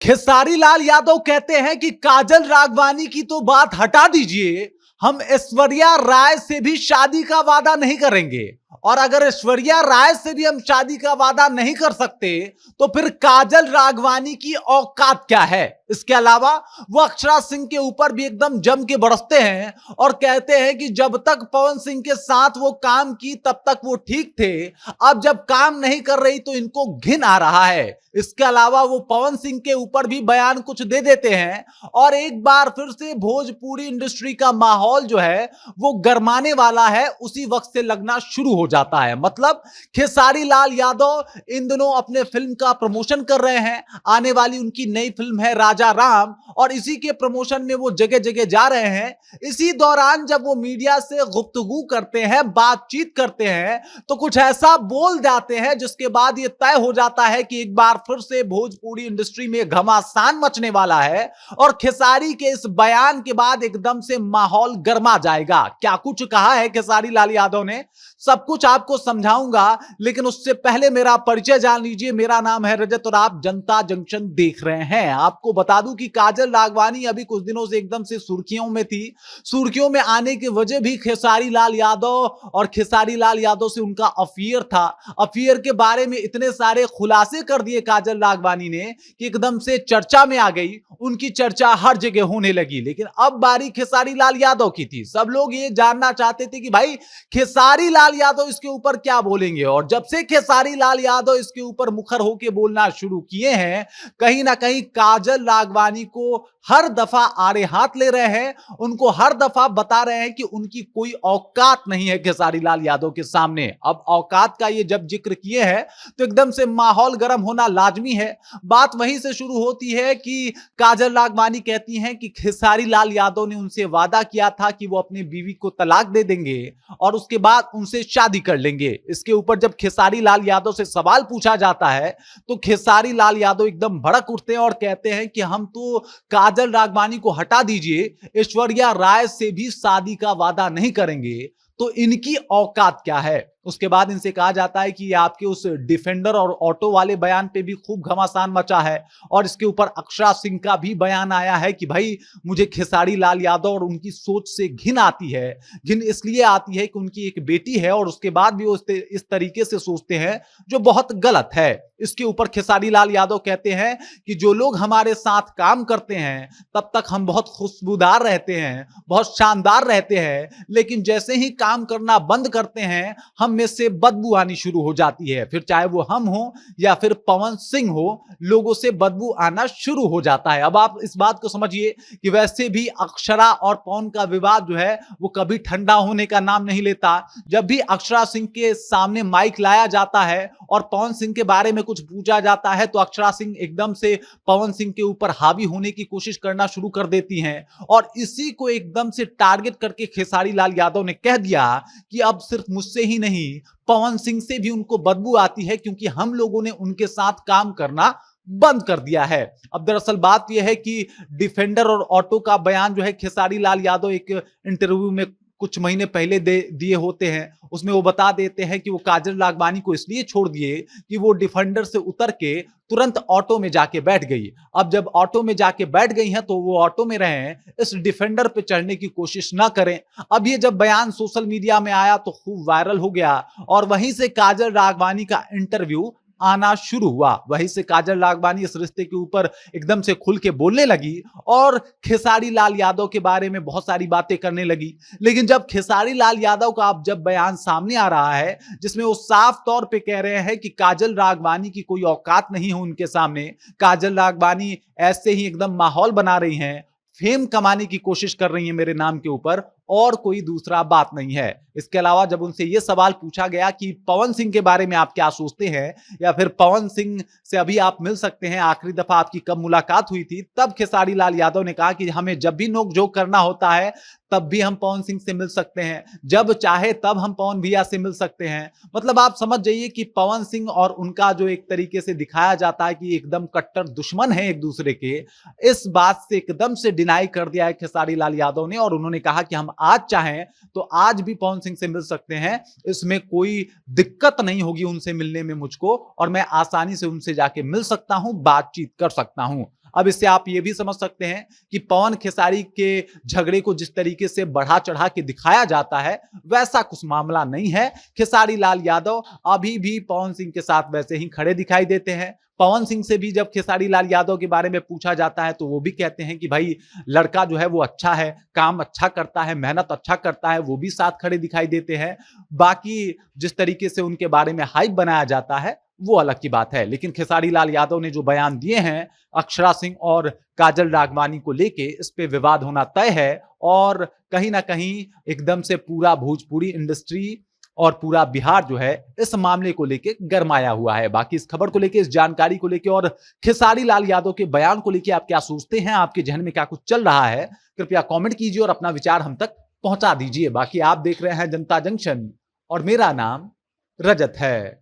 खेसारी लाल यादव कहते हैं कि काजल राघवानी की तो बात हटा दीजिए, हम ऐश्वर्या राय से भी शादी का वादा नहीं करेंगे। और अगर ऐश्वर्या राय से भी हम शादी का वादा नहीं कर सकते तो फिर काजल राघवानी की औकात क्या है। इसके अलावा वो अक्षरा सिंह के ऊपर भी एकदम जम के बरसते हैं और कहते हैं कि जब तक पवन सिंह के साथ वो काम की तब तक वो ठीक थे, अब जब काम नहीं कर रही तो इनको घिन आ रहा है। इसके अलावा वो पवन सिंह के ऊपर भी बयान कुछ दे देते हैं और एक बार फिर से भोजपुरी इंडस्ट्री का माहौल जो है वो गरमाने वाला है, उसी वक्त से लगना शुरू हो जाता है। मतलब खेसारी लाल यादव इन दिनों अपने फिल्म का प्रमोशन कर रहे हैं। आने वाली उनकी नई फिल्म है राजा राम और इसी के प्रमोशन में वो जगह जगह जा रहे हैं। इसी दौरान जब वो मीडिया से गुफ्तगू करते हैं, बातचीत करते हैं, तो कुछ ऐसा बोल जाते हैं जिसके बाद ये तय हो जाता है कि एक बार फिर से भोजपुरी इंडस्ट्री में घमासान मचने वाला है और खेसारी के इस बयान के बाद एकदम से माहौल गर्मा जाएगा। क्या कुछ कहा है खेसारी लाल यादव ने, सब कुछ आपको समझाऊंगा, लेकिन उससे पहले मेरा परिचय जान लीजिए। मेरा नाम है रजत और आप जनता जंक्शन देख रहे हैं। आपको बता दूं कि काजल राघवानी अभी कुछ दिनों से एकदम से सुर्खियों में थी। सुर्खियों में आने की वजह भी खेसारी लाल यादव और खेसारी लाल यादव से उनका अफेयर था। अफेयर के बारे में इतने सारे खुलासे कर दिए काजल राघवानी ने कि एकदम से चर्चा में आ गई। उनकी चर्चा हर जगह होने लगी। लेकिन अब बारी खेसारी लाल यादव की थी। सब लोग ये जानना चाहते थे कि भाई खेसारी लाल यादव इसके ऊपर क्या बोलेंगे। और जब से खेसारी लाल यादव इसके ऊपर मुखर होकर बोलना शुरू किए हैं, कहीं ना कहीं काजल राघवानी को हर दफा आड़े हाथ ले रहे हैं। उनको हर दफा बता रहे हैं कि उनकी कोई औकात नहीं है खेसारी लाल यादव के सामने। अब औकात का ये जब जिक्र किए हैं तो एकदम से माहौल गर्म होना लाजमी है। बात वहीं से शुरू होती है कि काजल राघवानी कहती हैं कि खेसारी लाल यादव ने उनसे वादा किया था कि वो अपनी बीवी को तलाक दे देंगे और उसके बाद उनसे शादी कर लेंगे। इसके ऊपर जब खेसारी लाल यादव से सवाल पूछा जाता है तो खेसारी लाल यादव एकदम भड़क उठते हैं और कहते हैं कि हम तो काजल राघवानी को हटा दीजिए, ऐश्वर्या राय से भी शादी का वादा नहीं करेंगे, तो इनकी औकात क्या है। उसके बाद इनसे कहा जाता है कि आपके उस डिफेंडर और ऑटो वाले बयान पे भी खूब घमासान मचा है और इसके ऊपर अक्षरा सिंह का भी बयान आया है कि भाई मुझे खेसारी लाल यादव और उनकी सोच से घिन आती है। घिन इसलिए आती है कि उनकी एक बेटी है और उसके बाद भी वो इस तरीके से सोचते हैं जो बहुत गलत है। इसके ऊपर खेसारी लाल यादव कहते हैं कि जो लोग हमारे साथ काम करते हैं तब तक हम बहुत खुशबूदार रहते हैं, बहुत शानदार रहते हैं, लेकिन जैसे ही काम करना बंद करते हैं हम में से बदबू आनी शुरू हो जाती है। फिर चाहे वो हम हो या फिर पवन सिंह हो, लोगों से बदबू आना शुरू हो जाता है। अब आप इस बात को समझिए कि वैसे भी अक्षरा और पवन का विवाद जो है वो कभी ठंडा होने का नाम नहीं लेता। जब भी अक्षरा सिंह के सामने माइक लाया जाता है और पवन सिंह के बारे में कुछ पूछा जाता है तो अक्षरा सिंह एकदम से पवन सिंह के ऊपर हावी होने की कोशिश करना शुरू कर देती हैं और इसी को एकदम से टारगेट करके खेसारी लाल यादव ने कह दिया कि अब सिर्फ मुझसे ही नहीं, पवन सिंह से भी उनको बदबू आती है क्योंकि हम लोगों ने उनके साथ काम करना बंद कर दिया है। अब दरअसल बात यह है कि डिफेंडर और ऑटो का बयान जो है खेसारी लाल यादव एक इंटरव्यू में कुछ महीने पहले दिए होते हैं। उसमें वो बता देते हैं कि वो काजल राघवानी को इसलिए छोड़ दिए कि वो डिफेंडर से उतर के तुरंत ऑटो में जाके बैठ गई। अब जब ऑटो में जाके बैठ गई हैं तो वो ऑटो में रहें, इस डिफेंडर पे चढ़ने की कोशिश ना करें। अब ये जब बयान सोशल मीडिया में आया तो खूब वायरल हो गया और वहीं से काजल राघवानी का इंटरव्यू आना शुरू हुआ। वहीं से काजल राघवानी इस रिश्ते के ऊपर एकदम से खुल के बोलने लगी और खेसारी लाल यादव के बारे में बहुत सारी बातें करने लगी। लेकिन जब खेसारी लाल यादव का अब जब बयान सामने आ रहा है जिसमें वो साफ तौर पे कह रहे हैं कि काजल राघवानी की कोई औकात नहीं है उनके सामने, काजल राघवानी ऐसे ही एकदम माहौल बना रही हैं, फेम कमाने की कोशिश कर रही है मेरे नाम के ऊपर, और कोई दूसरा बात नहीं है। इसके अलावा जब उनसे यह सवाल पूछा गया कि पवन सिंह के बारे में आप क्या सोचते हैं या फिर पवन सिंह से अभी आप मिल सकते हैं, आखिरी दफा आपकी कब मुलाकात हुई थी, तब खेसारी लाल यादव ने कहा कि हमें जब भी नोक-झोंक करना होता है तब भी हम पवन सिंह से मिल सकते हैं, जब चाहे तब हम पवन भैया से मिल सकते हैं। मतलब आप समझ जाइए कि पवन सिंह और उनका जो एक तरीके से दिखाया जाता है कि एकदम कट्टर दुश्मन है एक दूसरे के, इस बात से एकदम से डिनाई कर दिया है खेसारी लाल यादव ने और उन्होंने कहा कि हम आज चाहें तो आज भी पवन सिंह से मिल सकते हैं, इसमें कोई दिक्कत नहीं होगी उनसे मिलने में मुझको, और मैं आसानी से उनसे जाके मिल सकता हूं, बातचीत कर सकता हूं। अब इससे आप ये भी समझ सकते हैं कि पवन खेसारी के झगड़े को जिस तरीके से बढ़ा चढ़ा के दिखाया जाता है वैसा कुछ मामला नहीं है। खेसारी लाल यादव अभी भी पवन सिंह के साथ वैसे ही खड़े दिखाई देते हैं। पवन सिंह से भी जब खेसारी लाल यादव के बारे में पूछा जाता है तो वो भी कहते हैं कि भाई लड़का जो है वो अच्छा है, काम अच्छा करता है, मेहनत अच्छा करता है, वो भी साथ खड़े दिखाई देते हैं। बाकी जिस तरीके से उनके बारे में हाइप बनाया जाता है वो अलग की बात है। लेकिन खेसारी लाल यादव ने जो बयान दिए हैं अक्षरा सिंह और काजल राघवानी को लेके, इस पे विवाद होना तय है और कहीं ना कहीं एकदम से पूरा भोजपुरी इंडस्ट्री और पूरा बिहार जो है इस मामले को लेके गरमाया हुआ है। बाकी इस खबर को लेके, इस जानकारी को लेके और खेसारी लाल यादव के बयान को लेके आप क्या सोचते हैं, आपके जहन में क्या कुछ चल रहा है, कृपया कमेंट कीजिए और अपना विचार हम तक पहुंचा दीजिए। बाकी आप देख रहे हैं जनता जंक्शन और मेरा नाम रजत है।